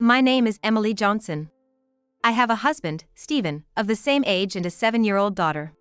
My name is Emily Johnson. I have a husband, Stephen, of the same age and a 7-year-old daughter.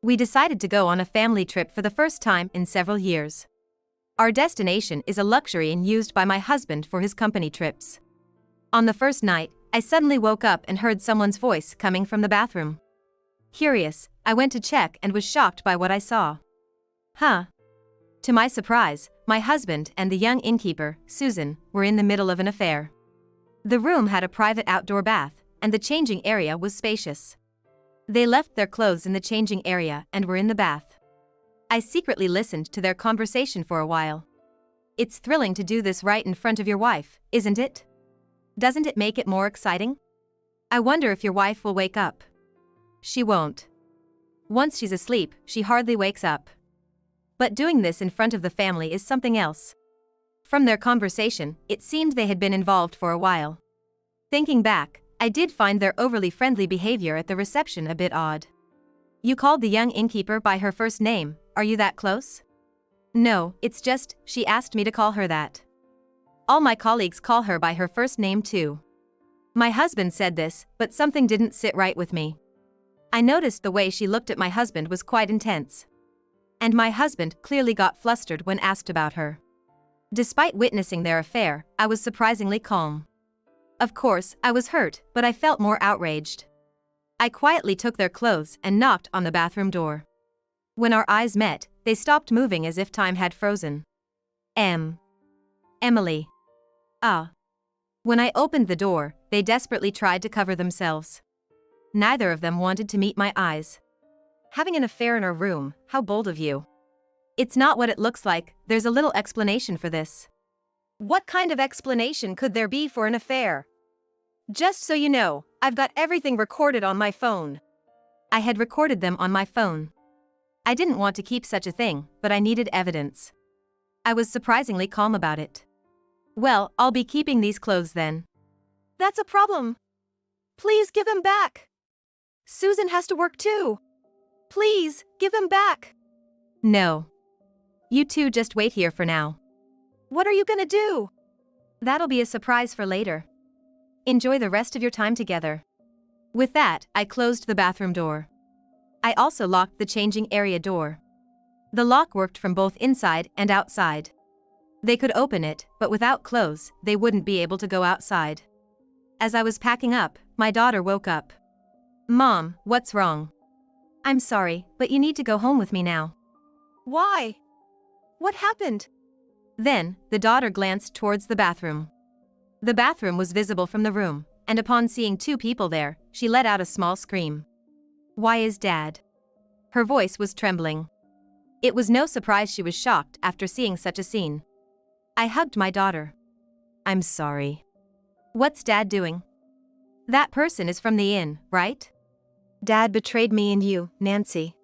We decided to go on a family trip for the first time in several years. Our destination is a luxury inn used by my husband for his company trips. On the first night, I suddenly woke up and heard someone's voice coming from the bathroom. Curious, I went to check and was shocked by what I saw. To my surprise, my husband and the young innkeeper, Susan, were in the middle of an affair. The room had a private outdoor bath, and the changing area was spacious. They left their clothes in the changing area and were in the bath. I secretly listened to their conversation for a while. It's thrilling to do this right in front of your wife, isn't it? Doesn't it make it more exciting? I wonder if your wife will wake up. She won't. Once she's asleep, she hardly wakes up. But doing this in front of the family is something else. From their conversation, it seemed they had been involved for a while. Thinking back, I did find their overly friendly behavior at the reception a bit odd. You called the young innkeeper by her first name, are you that close? No, it's just, she asked me to call her that. All my colleagues call her by her first name too. My husband said this, but something didn't sit right with me. I noticed the way she looked at my husband was quite intense. And my husband clearly got flustered when asked about her. Despite witnessing their affair, I was surprisingly calm. Of course, I was hurt, but I felt more outraged. I quietly took their clothes and knocked on the bathroom door. When our eyes met, they stopped moving as if time had frozen. Emily. When I opened the door, they desperately tried to cover themselves. Neither of them wanted to meet my eyes. Having an affair in our room, how bold of you. It's not what it looks like, there's a little explanation for this. What kind of explanation could there be for an affair? Just so you know, I've got everything recorded on my phone. I had recorded them on my phone. I didn't want to keep such a thing, but I needed evidence. I was surprisingly calm about it. Well, I'll be keeping these clothes then. That's a problem. Please give them back. Susan has to work too. Please, give them back. No. You two just wait here for now. What are you gonna do? That'll be a surprise for later. Enjoy the rest of your time together. With that, I closed the bathroom door. I also locked the changing area door. The lock worked from both inside and outside. They could open it, but without clothes, they wouldn't be able to go outside. As I was packing up, my daughter woke up. Mom, what's wrong? I'm sorry, but you need to go home with me now. Why? What happened? Then, the daughter glanced towards the bathroom. The bathroom was visible from the room, and upon seeing two people there, she let out a small scream. Why is Dad? Her voice was trembling. It was no surprise she was shocked after seeing such a scene. I hugged my daughter. I'm sorry. What's Dad doing? That person is from the inn, right? Dad betrayed me and you, Nancy.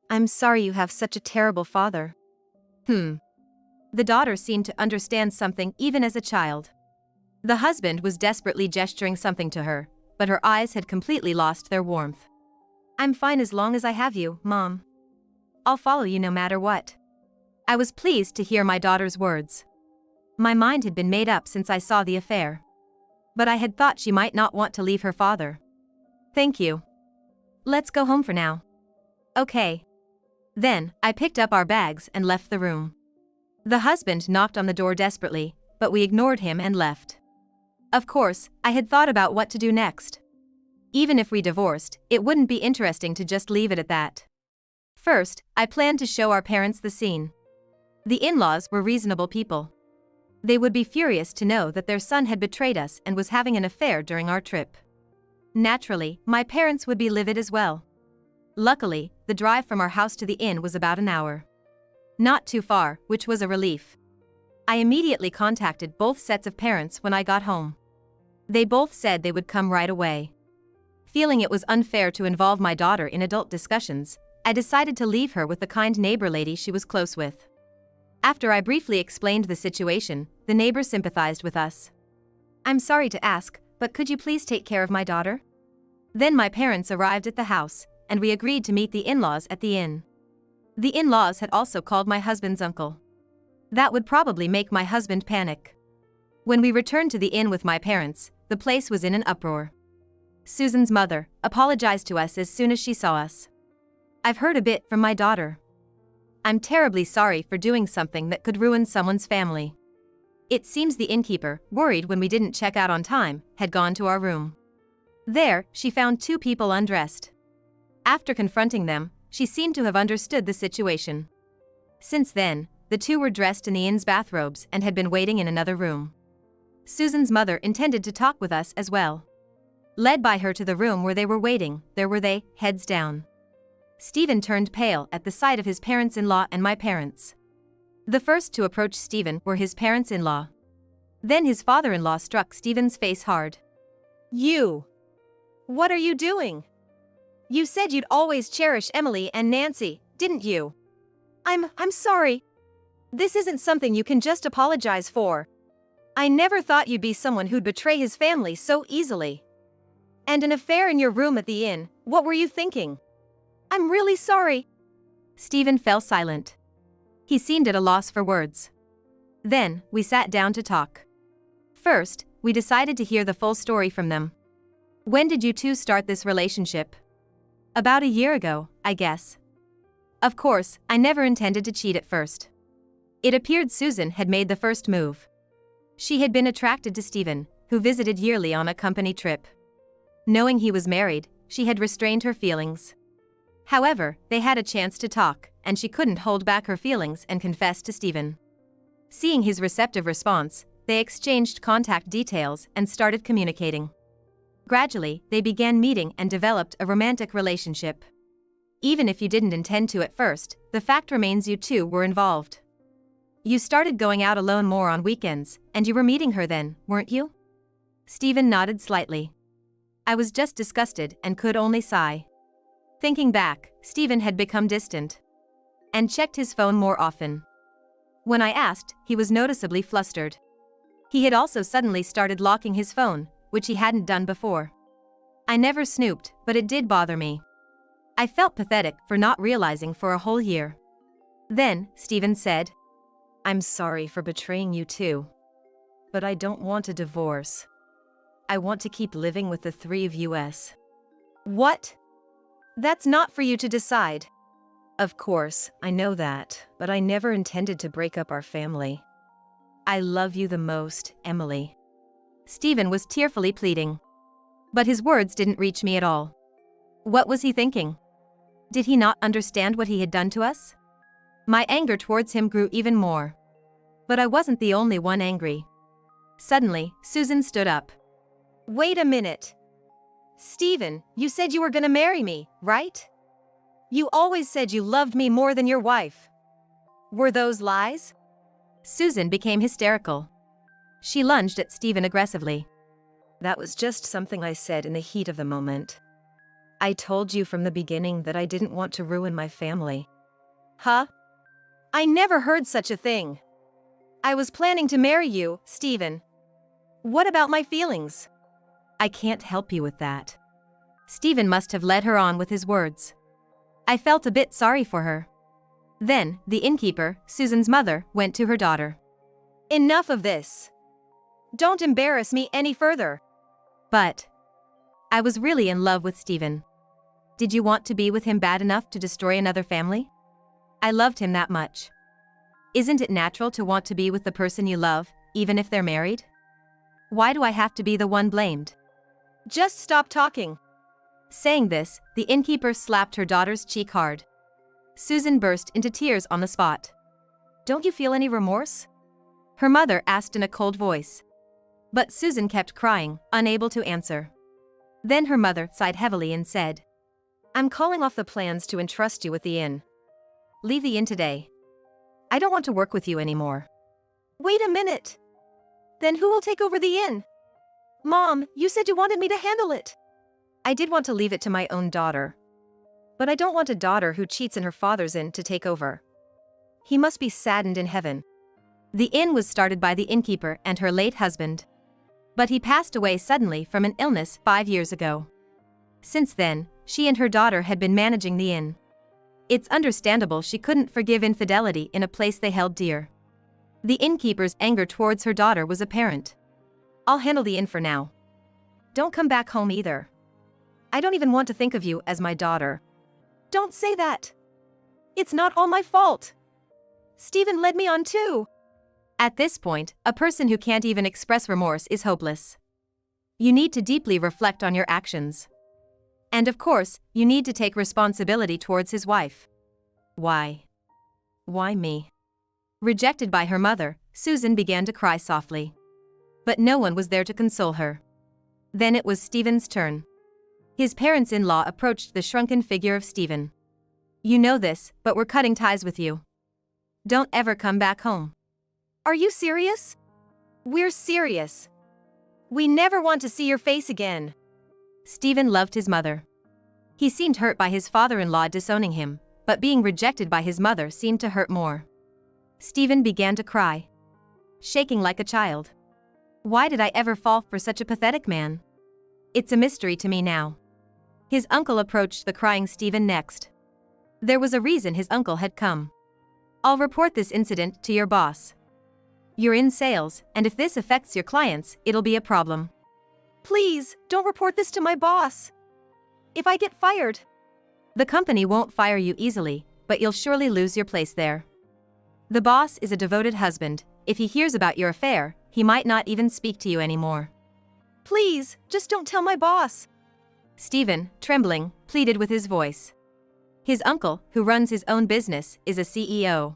I'm sorry you have such a terrible father. The daughter seemed to understand something even as a child. The husband was desperately gesturing something to her, but her eyes had completely lost their warmth. I'm fine as long as I have you, Mom. I'll follow you no matter what. I was pleased to hear my daughter's words. My mind had been made up since I saw the affair. But I had thought she might not want to leave her father. Thank you. Let's go home for now. Okay. Then, I picked up our bags and left the room. The husband knocked on the door desperately, but we ignored him and left. Of course, I had thought about what to do next. Even if we divorced, it wouldn't be interesting to just leave it at that. First, I planned to show our parents the scene. The in-laws were reasonable people. They would be furious to know that their son had betrayed us and was having an affair during our trip. Naturally, my parents would be livid as well. Luckily, the drive from our house to the inn was about an hour. Not too far, which was a relief. I immediately contacted both sets of parents when I got home. They both said they would come right away. Feeling it was unfair to involve my daughter in adult discussions, I decided to leave her with the kind neighbor lady she was close with. After I briefly explained the situation, the neighbor sympathized with us. I'm sorry to ask, but could you please take care of my daughter? Then my parents arrived at the house, and we agreed to meet the in-laws at the inn. The in-laws had also called my husband's uncle. That would probably make my husband panic. When we returned to the inn with my parents, the place was in an uproar. Susan's mother apologized to us as soon as she saw us. "I've heard a bit from my daughter. I'm terribly sorry for doing something that could ruin someone's family." It seems the innkeeper, worried when we didn't check out on time, had gone to our room. There, she found two people undressed. After confronting them, she seemed to have understood the situation. Since then, the two were dressed in the inn's bathrobes and had been waiting in another room. Susan's mother intended to talk with us as well. Led by her to the room where they were waiting, there were they, heads down. Stephen turned pale at the sight of his parents-in-law and my parents. The first to approach Stephen were his parents-in-law. Then his father-in-law struck Stephen's face hard. "You! What are you doing? You said you'd always cherish Emily and Nancy, didn't you? I'm sorry. This isn't something you can just apologize for. I never thought you'd be someone who'd betray his family so easily. And an affair in your room at the inn, what were you thinking? I'm really sorry." Stephen fell silent. He seemed at a loss for words. Then, we sat down to talk. First, we decided to hear the full story from them. "When did you two start this relationship?" "About a year ago, I guess." Of course, I never intended to cheat at first. It appeared Susan had made the first move. She had been attracted to Stephen, who visited yearly on a company trip. Knowing he was married, she had restrained her feelings. However, they had a chance to talk, and she couldn't hold back her feelings and confessed to Stephen. Seeing his receptive response, they exchanged contact details and started communicating. Gradually, they began meeting and developed a romantic relationship. Even if you didn't intend to at first, the fact remains you two were involved. You started going out alone more on weekends, and you were meeting her then, weren't you? Stephen nodded slightly. I was just disgusted and could only sigh. Thinking back, Stephen had become distant and checked his phone more often. When I asked, he was noticeably flustered. He had also suddenly started locking his phone, which he hadn't done before. I never snooped, but it did bother me. I felt pathetic for not realizing for a whole year. Then, Stephen said, "I'm sorry for betraying you too. But I don't want a divorce. I want to keep living with the three of us." "What? That's not for you to decide." Of course, I know that, but I never intended to break up our family. I love you the most, Emily. Stephen was tearfully pleading. But his words didn't reach me at all. What was he thinking? Did he not understand what he had done to us? My anger towards him grew even more. But I wasn't the only one angry. Suddenly, Susan stood up. "Wait a minute. Stephen, you said you were gonna marry me, right? You always said you loved me more than your wife. Were those lies?" Susan became hysterical. She lunged at Stephen aggressively. "That was just something I said in the heat of the moment. I told you from the beginning that I didn't want to ruin my family." "Huh? I never heard such a thing. I was planning to marry you, Stephen. What about my feelings?" "I can't help you with that." Stephen must have led her on with his words. I felt a bit sorry for her. Then, the innkeeper, Susan's mother, went to her daughter. "Enough of this. Don't embarrass me any further." But I was really in love with Stephen. Did you want to be with him bad enough to destroy another family? I loved him that much. Isn't it natural to want to be with the person you love, even if they're married? Why do I have to be the one blamed? "Just stop talking." Saying this, the innkeeper slapped her daughter's cheek hard. Susan burst into tears on the spot. "Don't you feel any remorse?" her mother asked in a cold voice. But Susan kept crying, unable to answer. Then her mother sighed heavily and said, "I'm calling off the plans to entrust you with the inn. Leave the inn today. I don't want to work with you anymore." "Wait a minute. Then who will take over the inn? Mom, you said you wanted me to handle it." I did want to leave it to my own daughter. But I don't want a daughter who cheats in her father's inn to take over. He must be saddened in heaven. The inn was started by the innkeeper and her late husband. But he passed away suddenly from an illness 5 years ago. Since then, she and her daughter had been managing the inn. It's understandable she couldn't forgive infidelity in a place they held dear. The innkeeper's anger towards her daughter was apparent. I'll handle the inn for now. Don't come back home either. I don't even want to think of you as my daughter. Don't say that. It's not all my fault. Stephen led me on too. At this point, a person who can't even express remorse is hopeless. You need to deeply reflect on your actions. And of course, you need to take responsibility towards his wife. Why? Why me? Rejected by her mother, Susan began to cry softly. But no one was there to console her. Then it was Stephen's turn. His parents-in-law approached the shrunken figure of Stephen. You know this, but we're cutting ties with you. Don't ever come back home. Are you serious? We're serious. We never want to see your face again. Stephen loved his mother. He seemed hurt by his father-in-law disowning him, but being rejected by his mother seemed to hurt more. Stephen began to cry, shaking like a child. Why did I ever fall for such a pathetic man? It's a mystery to me now. His uncle approached the crying Stephen next. There was a reason his uncle had come. I'll report this incident to your boss. You're in sales, and if this affects your clients, it'll be a problem. Please, don't report this to my boss. If I get fired. The company won't fire you easily, but you'll surely lose your place there. The boss is a devoted husband. If he hears about your affair, he might not even speak to you anymore. Please, just don't tell my boss. Stephen, trembling, pleaded with his voice. His uncle, who runs his own business, is a CEO.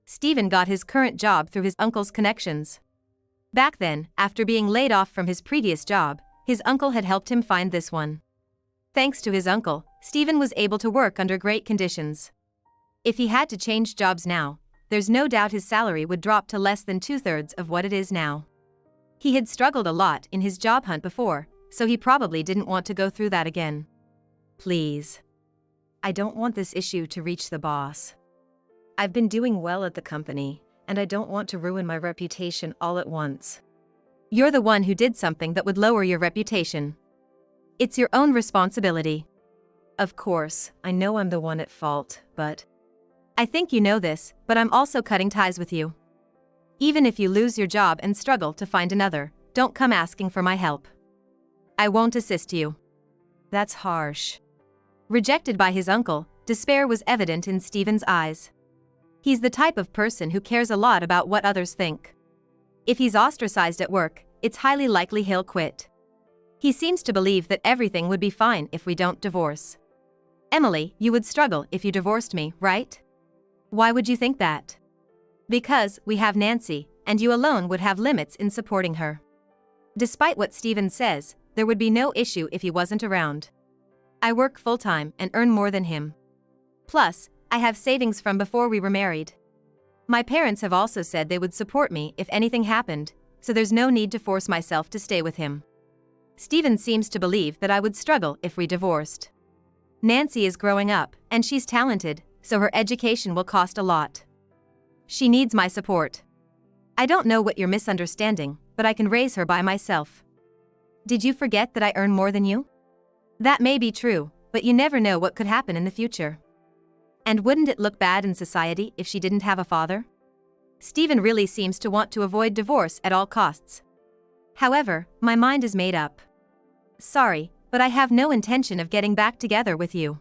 Stephen got his current job through his uncle's connections. Back then, after being laid off from his previous job, his uncle had helped him find this one. Thanks to his uncle, Stephen was able to work under great conditions. If he had to change jobs now, there's no doubt his salary would drop to less than 2/3 of what it is now. He had struggled a lot in his job hunt before, so he probably didn't want to go through that again. Please. I don't want this issue to reach the boss. I've been doing well at the company, and I don't want to ruin my reputation all at once. You're the one who did something that would lower your reputation. It's your own responsibility. Of course, I know I'm the one at fault, but I think you know this, but I'm also cutting ties with you. Even if you lose your job and struggle to find another, don't come asking for my help. I won't assist you. That's harsh. Rejected by his uncle, despair was evident in Stephen's eyes. He's the type of person who cares a lot about what others think. If he's ostracized at work, it's highly likely he'll quit. He seems to believe that everything would be fine if we don't divorce. Emily, you would struggle if you divorced me, right? Why would you think that? Because we have Nancy, and you alone would have limits in supporting her. Despite what Stephen says, there would be no issue if he wasn't around. I work full-time and earn more than him. Plus, I have savings from before we were married. My parents have also said they would support me if anything happened, so there's no need to force myself to stay with him. Stephen seems to believe that I would struggle if we divorced. Nancy is growing up, and she's talented, so her education will cost a lot. She needs my support. I don't know what you're misunderstanding, but I can raise her by myself. Did you forget that I earn more than you? That may be true, but you never know what could happen in the future. And wouldn't it look bad in society if she didn't have a father? Stephen really seems to want to avoid divorce at all costs. However, my mind is made up. Sorry, but I have no intention of getting back together with you.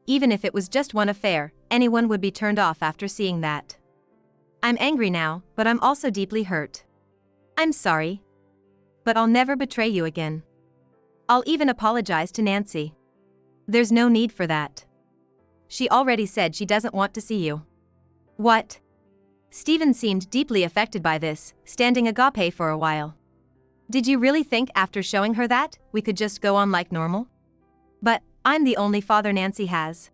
Even if it was just one affair, anyone would be turned off after seeing that. I'm angry now, but I'm also deeply hurt. I'm sorry. But I'll never betray you again. I'll even apologize to Nancy. There's no need for that. She already said she doesn't want to see you. What? Stephen seemed deeply affected by this, standing agape for a while. Did you really think after showing her that, we could just go on like normal? But I'm the only father Nancy has.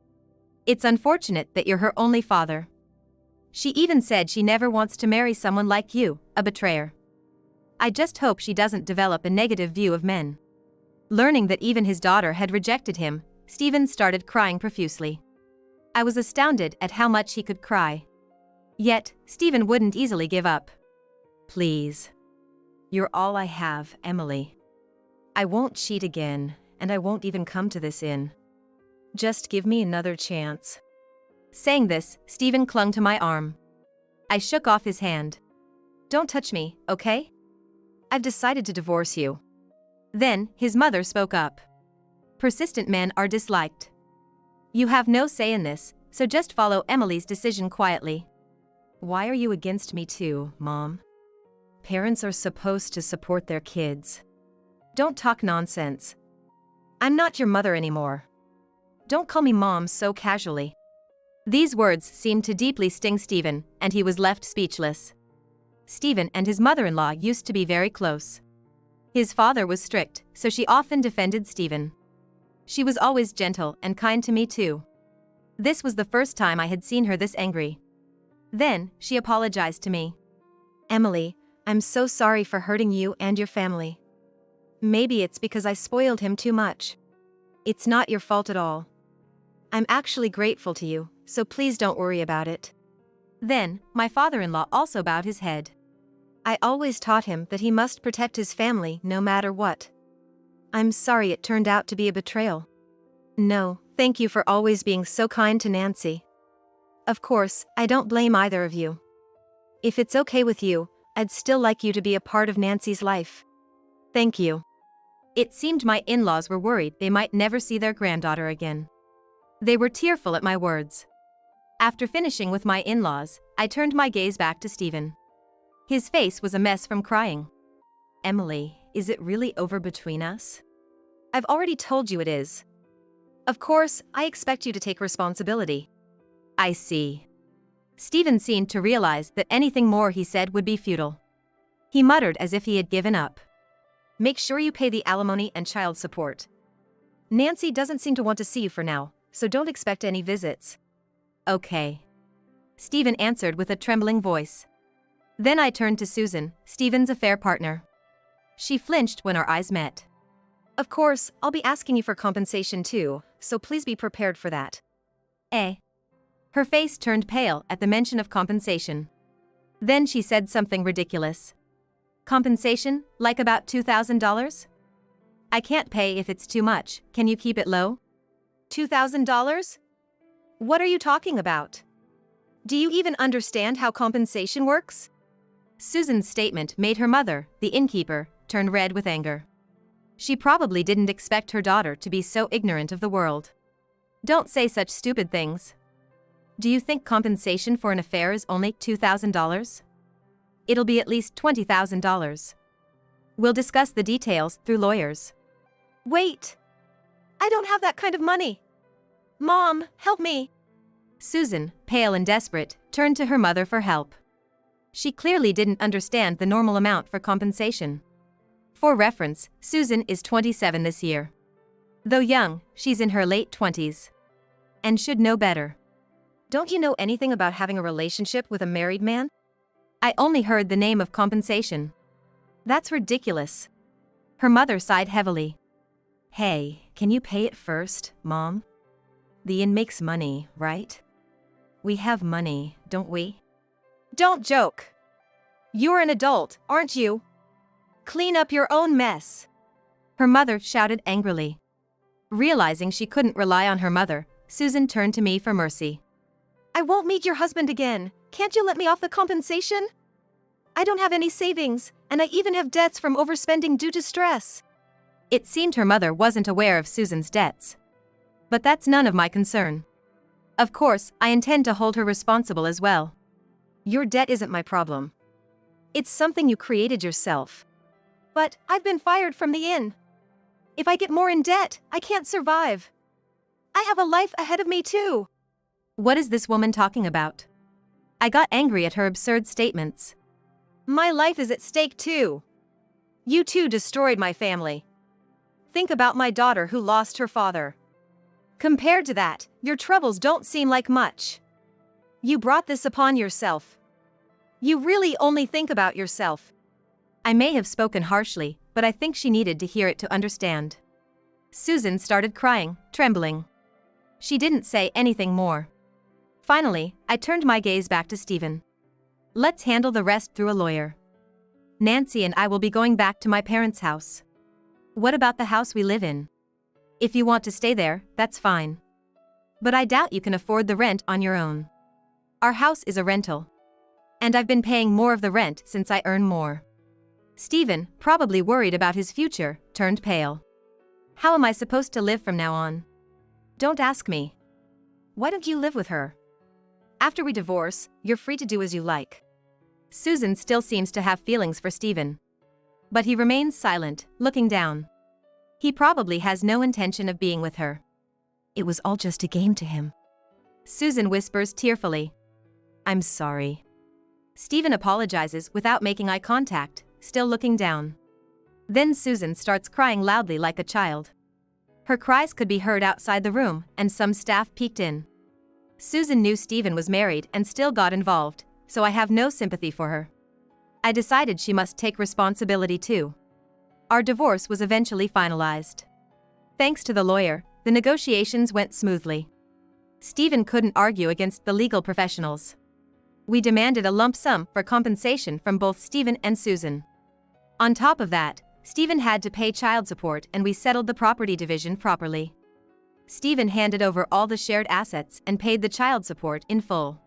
It's unfortunate that you're her only father. She even said she never wants to marry someone like you, a betrayer. I just hope she doesn't develop a negative view of men. Learning that even his daughter had rejected him, Stephen started crying profusely. I was astounded at how much he could cry. Yet, Stephen wouldn't easily give up. Please. You're all I have, Emily. I won't cheat again, and I won't even come to this inn. Just give me another chance. Saying this, Stephen clung to my arm. I shook off his hand. Don't touch me, okay? I've decided to divorce you. Then, his mother spoke up. Persistent men are disliked. You have no say in this, so just follow Emily's decision quietly. Why are you against me too, Mom? Parents are supposed to support their kids. Don't talk nonsense. I'm not your mother anymore. Don't call me Mom so casually. These words seemed to deeply sting Stephen, and he was left speechless. Stephen and his mother-in-law used to be very close. His father was strict, so she often defended Stephen. She was always gentle and kind to me too. This was the first time I had seen her this angry. Then, she apologized to me. Emily, I'm so sorry for hurting you and your family. Maybe it's because I spoiled him too much. It's not your fault at all. I'm actually grateful to you, so please don't worry about it. Then, my father-in-law also bowed his head. I always taught him that he must protect his family no matter what. I'm sorry it turned out to be a betrayal. No, thank you for always being so kind to Nancy. Of course, I don't blame either of you. If it's okay with you, I'd still like you to be a part of Nancy's life. Thank you. It seemed my in-laws were worried they might never see their granddaughter again. They were tearful at my words. After finishing with my in-laws, I turned my gaze back to Stephen. His face was a mess from crying. Emily, is it really over between us? I've already told you it is. Of course, I expect you to take responsibility. I see. Stephen seemed to realize that anything more he said would be futile. He muttered as if he had given up. Make sure you pay the alimony and child support. Nancy doesn't seem to want to see you for now, so don't expect any visits. Okay. Stephen answered with a trembling voice. Then I turned to Susan, Stephen's affair partner. She flinched when our eyes met. Of course, I'll be asking you for compensation too, so please be prepared for that. Eh? Her face turned pale at the mention of compensation. Then she said something ridiculous. Compensation, like about $2,000? I can't pay if it's too much, can you keep it low? $2,000? What are you talking about? Do you even understand how compensation works? Susan's statement made her mother, the innkeeper, turn red with anger. She probably didn't expect her daughter to be so ignorant of the world. Don't say such stupid things. Do you think compensation for an affair is only $2,000? It'll be at least $20,000. We'll discuss the details through lawyers. Wait! I don't have that kind of money. Mom, help me. Susan, pale and desperate, turned to her mother for help. She clearly didn't understand the normal amount for compensation. For reference, Susan is 27 this year. Though young, she's in her late 20s. And should know better. Don't you know anything about having a relationship with a married man? I only heard the name of compensation. That's ridiculous. Her mother sighed heavily. Hey, can you pay it first, Mom? The inn makes money, right? We have money, don't we? Don't joke. You're an adult, aren't you? Clean up your own mess. Her mother shouted angrily. Realizing she couldn't rely on her mother, Susan turned to me for mercy. I won't meet your husband again. Can't you let me off the compensation? I don't have any savings, and I even have debts from overspending due to stress. It seemed her mother wasn't aware of Susan's debts. But that's none of my concern. Of course, I intend to hold her responsible as well. Your debt isn't my problem. It's something you created yourself. But I've been fired from the inn. If I get more in debt, I can't survive. I have a life ahead of me too. What is this woman talking about? I got angry at her absurd statements. My life is at stake too. You two destroyed my family. Think about my daughter who lost her father. Compared to that, your troubles don't seem like much. You brought this upon yourself. You really only think about yourself. I may have spoken harshly, but I think she needed to hear it to understand. Susan started crying, trembling. She didn't say anything more. Finally, I turned my gaze back to Stephen. Let's handle the rest through a lawyer. Nancy and I will be going back to my parents' house. What about the house we live in? If you want to stay there, that's fine. But I doubt you can afford the rent on your own. Our house is a rental. And I've been paying more of the rent since I earn more. Stephen, probably worried about his future, turned pale. How am I supposed to live from now on? Don't ask me. Why don't you live with her? After we divorce, you're free to do as you like. Susan still seems to have feelings for Stephen. But he remains silent, looking down. He probably has no intention of being with her. It was all just a game to him. Susan whispers tearfully. I'm sorry. Stephen apologizes without making eye contact, still looking down. Then Susan starts crying loudly like a child. Her cries could be heard outside the room, and some staff peeked in. Susan knew Stephen was married and still got involved, so I have no sympathy for her. I decided she must take responsibility too. Our divorce was eventually finalized. Thanks to the lawyer, the negotiations went smoothly. Stephen couldn't argue against the legal professionals. We demanded a lump sum for compensation from both Stephen and Susan. On top of that, Stephen had to pay child support and we settled the property division properly. Stephen handed over all the shared assets and paid the child support in full.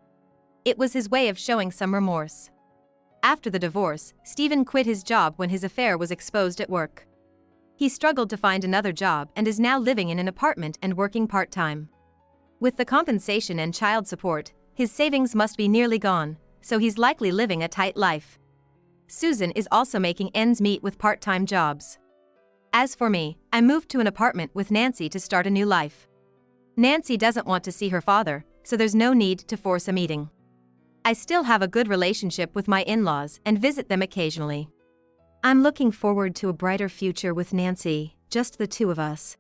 It was his way of showing some remorse. After the divorce, Stephen quit his job when his affair was exposed at work. He struggled to find another job and is now living in an apartment and working part-time. With the compensation and child support, his savings must be nearly gone, so he's likely living a tight life. Susan is also making ends meet with part-time jobs. As for me, I moved to an apartment with Nancy to start a new life. Nancy doesn't want to see her father, so there's no need to force a meeting. I still have a good relationship with my in-laws and visit them occasionally. I'm looking forward to a brighter future with Nancy, just the two of us.